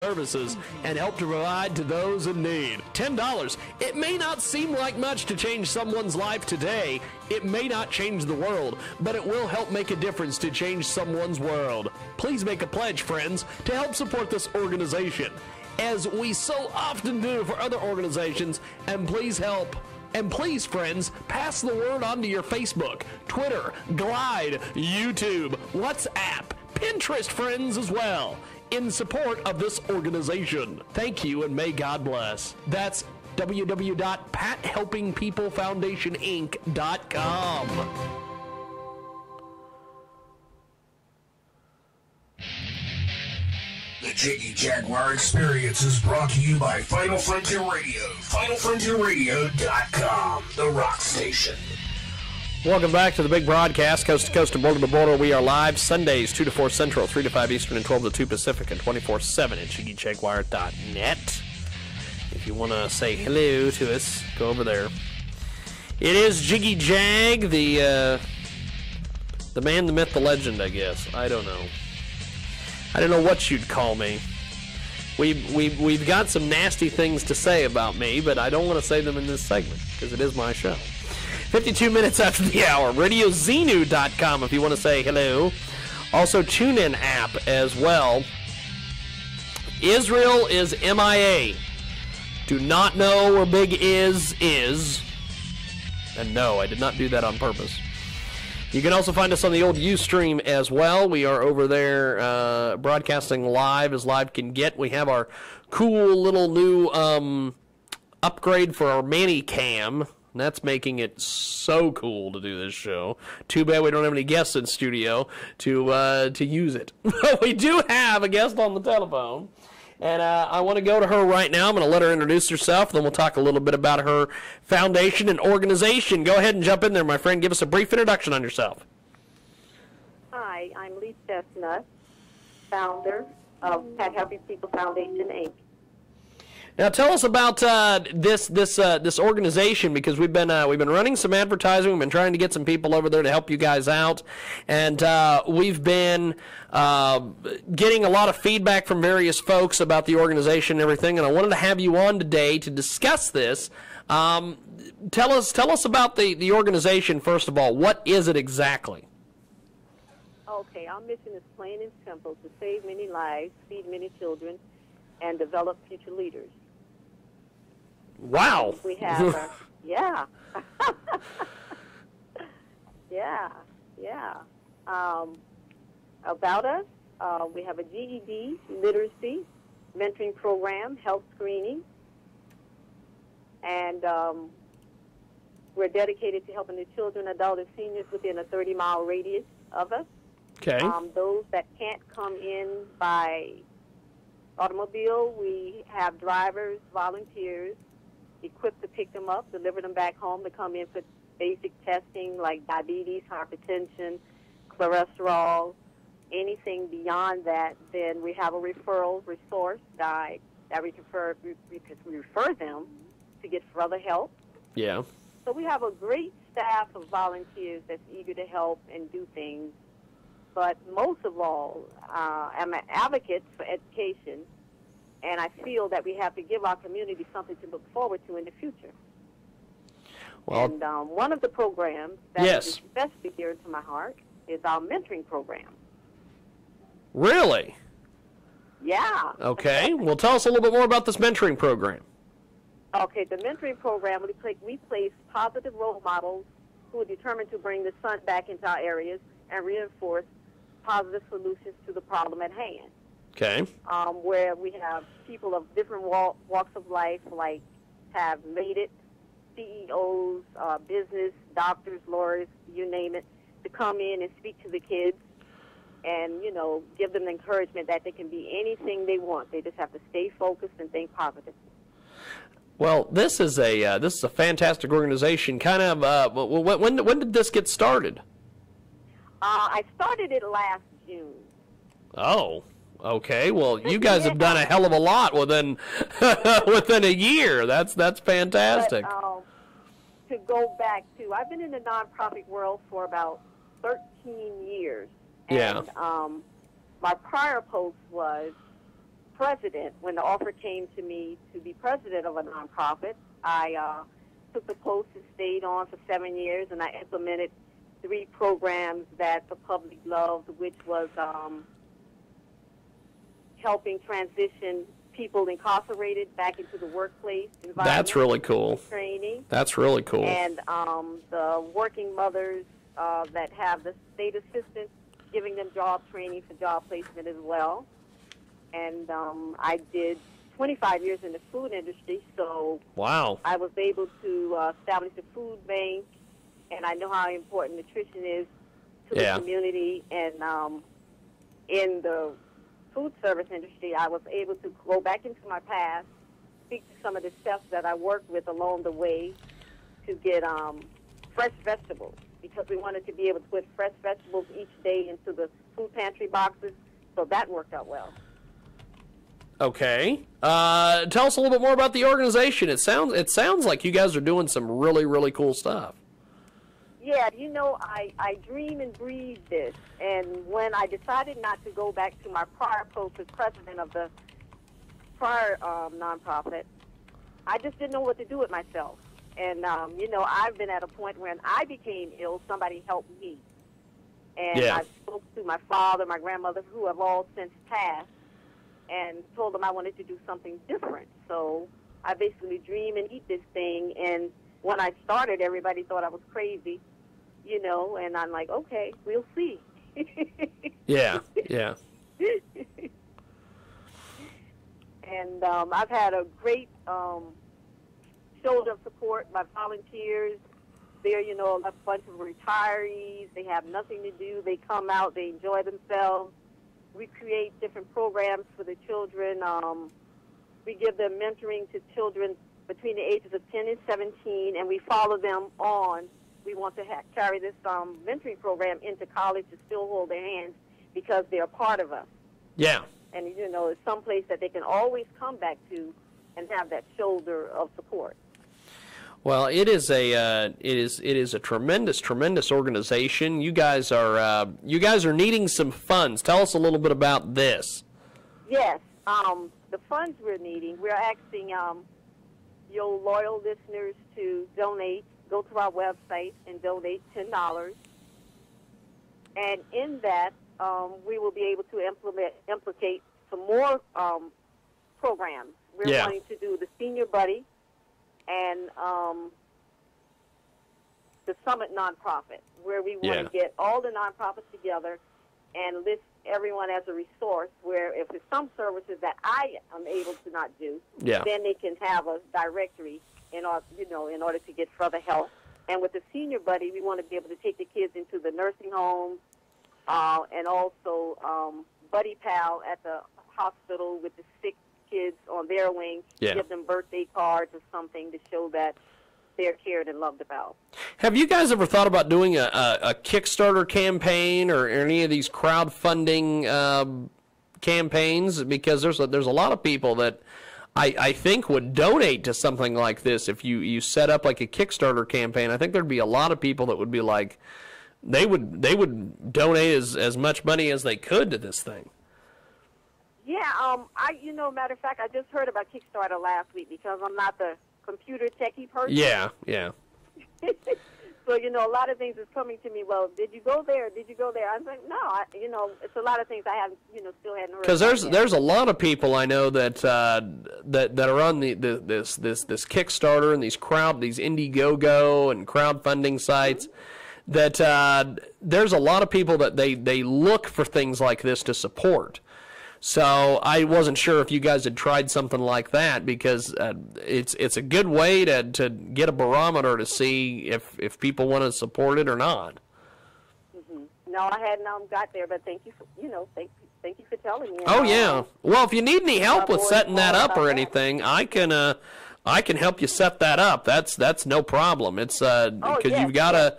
services and help to provide to those in need. $10. It may not seem like much to change someone's life today. It may not change the world, but it will help make a difference to change someone's world. Please make a pledge, friends, to help support this organization, as we so often do for other organizations, and please help. And please, friends, pass the word on to your Facebook, Twitter, Glide, YouTube, WhatsApp, Pinterest friends as well, in support of this organization. Thank you, and may God bless. That's www.pathelpingpeoplefoundationinc.com. The Jiggy Jaguar Experience is brought to you by Final Frontier Radio. FinalFrontierRadio.com, the rock station. Welcome back to the big broadcast, coast to coast and border to border. We are live Sundays, 2 to 4 Central, 3 to 5 Eastern, and 12 to 2 Pacific, and 24/7 at JiggyJaguar.net. If you want to say hello to us, go over there. It is Jiggy Jag, the man, the myth, the legend, I guess. I don't know. I don't know what you'd call me. We've got some nasty things to say about me, but I don't want to say them in this segment, because it is my show. 52 minutes after the hour. RadioZenu.com if you want to say hello. Also, TuneIn app as well. Israel is MIA. Do not know where Big is. And no, I did not do that on purpose. You can also find us on the old Ustream as well. We are over there broadcasting live as live can get. We have our cool little new upgrade for our Manicam. That's making it so cool to do this show. Too bad we don't have any guests in studio to use it. But we do have a guest on the telephone. And I want to go to her right now. I'm going to let her introduce herself, then we'll talk a little bit about her foundation and organization. Go ahead and jump in there, my friend. Give us a brief introduction on yourself. Hi, I'm Lee Chestnut, founder of Pat Helping People Foundation, Inc. Now tell us about this organization, because we've been running some advertising. We've been trying to get some people over there to help you guys out, and we've been getting a lot of feedback from various folks about the organization and everything. And I wanted to have you on today to discuss this. Tell us about the organization first of all. What is it exactly? Okay, our mission is plain and simple: to save many lives, feed many children, and develop future leaders. Wow. We have, yeah. Yeah. About us, we have a GED, literacy, mentoring program, health screening, and we're dedicated to helping the children, adults, and seniors within a 30-mile radius of us. Okay. Those that can't come in by automobile, we have drivers, volunteers, equipped to pick them up, deliver them back home to come in for basic testing like diabetes, hypertension, cholesterol, anything beyond that. Then we have a referral resource guide that we can refer them to get further help. Yeah. So we have a great staff of volunteers that's eager to help and do things. But most of all, I'm an advocate for education, and I feel that we have to give our community something to look forward to in the future. Well, and one of the programs that is especially dear to my heart is our mentoring program. Really? Yeah. Okay. Well, tell us a little bit more about this mentoring program. Okay, the mentoring program, we place positive role models who are determined to bring the sun back into our areas and reinforce positive solutions to the problem at hand. Okay. Where we have people of different walks of life, like have made it, CEOs, business, doctors, lawyers, you name it, to come in and speak to the kids and, you know, give them the encouragement that they can be anything they want. They just have to stay focused and think positive. Well, this is a fantastic organization. Kind of, when did this get started? I started it last June. Oh, okay. Well, you guys have done a hell of a lot within within a year. That's fantastic. But, to go back to, I've been in the nonprofit world for about 13 years. Yeah. And my prior post was president, when the offer came to me to be president of a nonprofit, I took the post and stayed on for 7 years, and I implemented 3 programs that the public loved, which was helping transition people incarcerated back into the workplace environment. That's really cool. Training. That's really cool. And the working mothers that have the state assistants, giving them job training for job placement as well. And I did 25 years in the food industry, so wow. I was able to establish a food bank, and I know how important nutrition is to the community. And in the food service industry, I was able to go back into my past, speak to some of the chefs that I worked with along the way to get fresh vegetables, because we wanted to be able to put fresh vegetables each day into the food pantry boxes, so that worked out well. Okay. Tell us a little bit more about the organization. It sounds like you guys are doing some really, really cool stuff. Yeah, you know, I dream and breathe this. And when I decided not to go back to my prior post as president of the prior nonprofit, I just didn't know what to do with myself. And, you know, I've been at a point when I became ill, somebody helped me. And I spoke to my father, my grandmother, who have all since passed, and told them I wanted to do something different. So I basically dream and eat this thing. And when I started, everybody thought I was crazy, you know, and I'm like, okay, we'll see. Yeah. And I've had a great shoulder of support by volunteers. They're, you know, a bunch of retirees. They have nothing to do. They come out. They enjoy themselves. We create different programs for the children. We give them mentoring to children between the ages of 10 and 17, and we follow them on. We want to carry this mentoring program into college to still hold their hands because they're a part of us. Yeah. And, you know, it's someplace that they can always come back to and have that shoulder of support. Well, it is a tremendous organization. You guys are needing some funds. Tell us a little bit about this. Yes, the funds we're needing. We're asking your loyal listeners to donate. Go to our website and donate $10. And in that, we will be able to implicate some more programs. We're wanting to do the Senior Buddy and the Summit Nonprofit, where we want to get all the nonprofits together and list everyone as a resource, where if there's some services that I am able to not do, then they can have a directory in order to get further help. And with the Senior Buddy, we want to be able to take the kids into the nursing homes and also Buddy Pal at the hospital with the sick kids on their wing, give them birthday cards or something to show that they're cared and loved about. Have you guys ever thought about doing a Kickstarter campaign or any of these crowdfunding campaigns? Because there's a lot of people that I think would donate to something like this. If you set up like a Kickstarter campaign, I think there'd be a lot of people that would be like, they would donate as much money as they could to this thing. Yeah, matter of fact, I just heard about Kickstarter last week because I'm not the computer techie person. Yeah. So, a lot of things is coming to me. Well, did you go there? Did you go there? I was like, no. It's a lot of things I haven't, still hadn't heard. Because there's a lot of people I know that that are on this Kickstarter and these Indiegogo and crowdfunding sites. That there's a lot of people that they look for things like this to support. So I wasn't sure if you guys had tried something like that, because it's a good way to get a barometer to see if people want to support it or not. Mm-hmm. No, I hadn't got there, but thank you for thank you for telling me. Oh yeah. Well, if you need any help with setting that up or anything, I can help you set that up. That's no problem. It's because you've got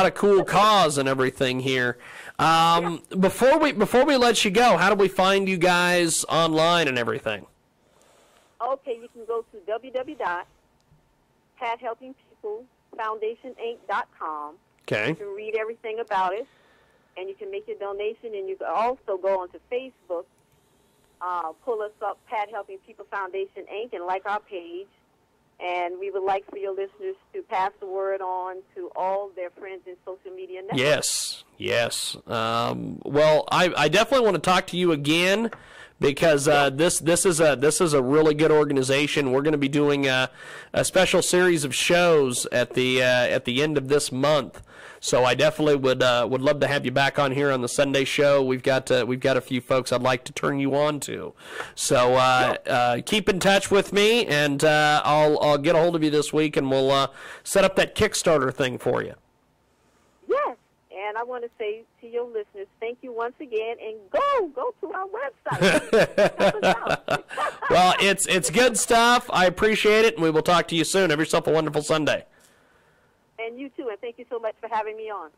a cool cause and everything here. Before we let you go, how do we find you guys online and everything? Okay, you can go to www.pathelpingpeoplefoundationinc.com. Okay. You can read everything about it, and you can make your donation, and you can also go onto Facebook pull us up, Pat Helping People Foundation, Inc., and like our page. And we would like for your listeners to pass the word on to all their friends in social media networks. Yes. Well, I definitely want to talk to you again because this is a really good organization. We're going to be doing a special series of shows at the end of this month. So I definitely would love to have you back on here on the Sunday show. We've got a few folks I'd like to turn you on to. So keep in touch with me, and I'll get a hold of you this week, and we'll set up that Kickstarter thing for you. Yes, and I want to say to your listeners, thank you once again, and go to our website. Help us out. Well, it's good stuff. I appreciate it, and we will talk to you soon. Have yourself a wonderful Sunday. And you too, and thank you so much for having me on.